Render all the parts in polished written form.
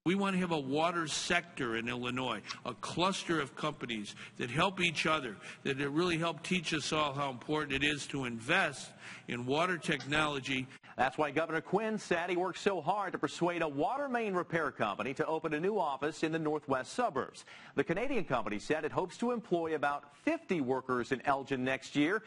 We want to have a water sector in Illinois, a cluster of companies that help each other, that really help teach us all how important it is to invest in water technology. That's why Governor Quinn said he worked so hard to persuade a water main repair company to open a new office in the northwest suburbs. The Canadian company said it hopes to employ about 50 workers in Elgin next year.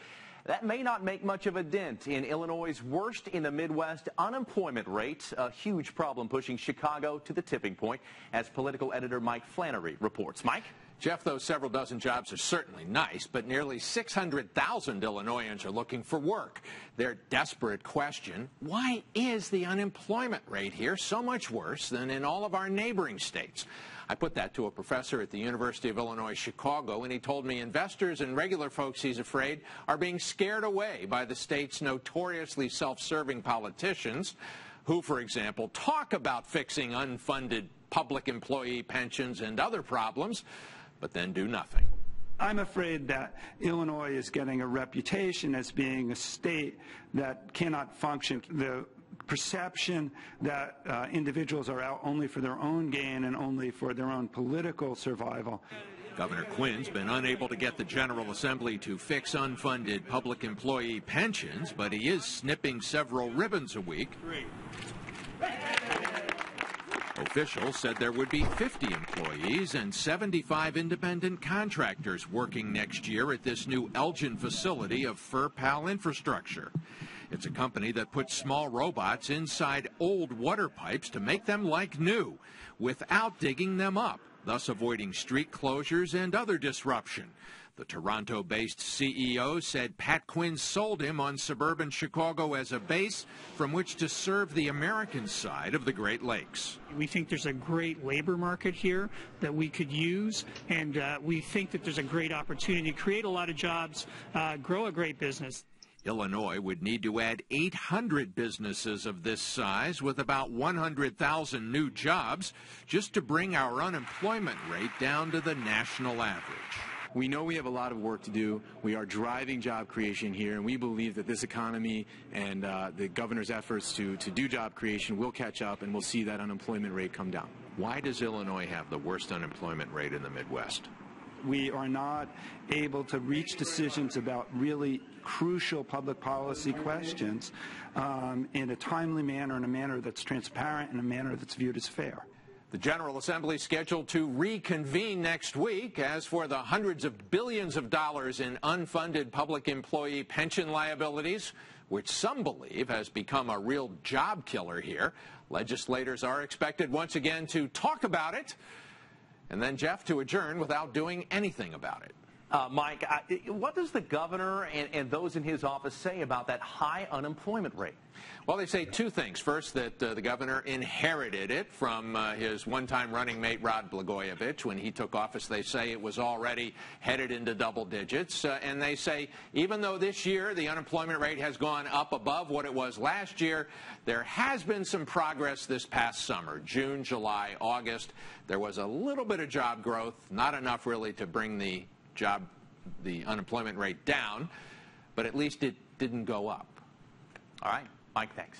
That may not make much of a dent in Illinois' worst in the Midwest unemployment rate, a huge problem pushing Chicago to the tipping point, as political editor Mike Flannery reports. Mike? Jeff, those several dozen jobs are certainly nice, but nearly 600,000 Illinoisans are looking for work. Their desperate question, why is the unemployment rate here so much worse than in all of our neighboring states? I put that to a professor at the University of Illinois Chicago, and he told me investors and regular folks, he's afraid, are being scared away by the state's notoriously self-serving politicians who, for example, talk about fixing unfunded public employee pensions and other problems, but then do nothing. I'm afraid that Illinois is getting a reputation as being a state that cannot function. The perception that individuals are out only for their own gain and only for their own political survival. Governor Quinn's been unable to get the General Assembly to fix unfunded public employee pensions, but he is snipping several ribbons a week. Officials said there would be 50 employees and 75 independent contractors working next year at this new Elgin facility of FER-PAL Infrastructure. It's a company that puts small robots inside old water pipes to make them like new, without digging them up, thus avoiding street closures and other disruption. The Toronto-based CEO said Pat Quinn sold him on suburban Chicago as a base from which to serve the American side of the Great Lakes. We think there's a great labor market here that we could use, and we think that there's a great opportunity to create a lot of jobs, grow a great business. Illinois would need to add 800 businesses of this size with about 100,000 new jobs just to bring our unemployment rate down to the national average. We know we have a lot of work to do. We are driving job creation here, and we believe that this economy and the governor's efforts to do job creation will catch up, and we'll see that unemployment rate come down. Why does Illinois have the worst unemployment rate in the Midwest? We are not able to reach decisions about really crucial public policy questions in a timely manner, in a manner that's transparent, in a manner that's viewed as fair. The General Assembly is scheduled to reconvene next week. As for the hundreds of billions of dollars in unfunded public employee pension liabilities, which some believe has become a real job killer here, legislators are expected once again to talk about it, and then, Jeff, to adjourn without doing anything about it. Mike, what does the governor and those in his office say about that high unemployment rate? Well, they say two things. First, that the governor inherited it from his one-time running mate, Rod Blagojevich. When he took office, they say it was already headed into double digits. And they say even though this year the unemployment rate has gone up above what it was last year, there has been some progress this past summer. June, July, August, there was a little bit of job growth, not enough really to bring the unemployment rate down, but at least it didn't go up. All right. Mike, thanks.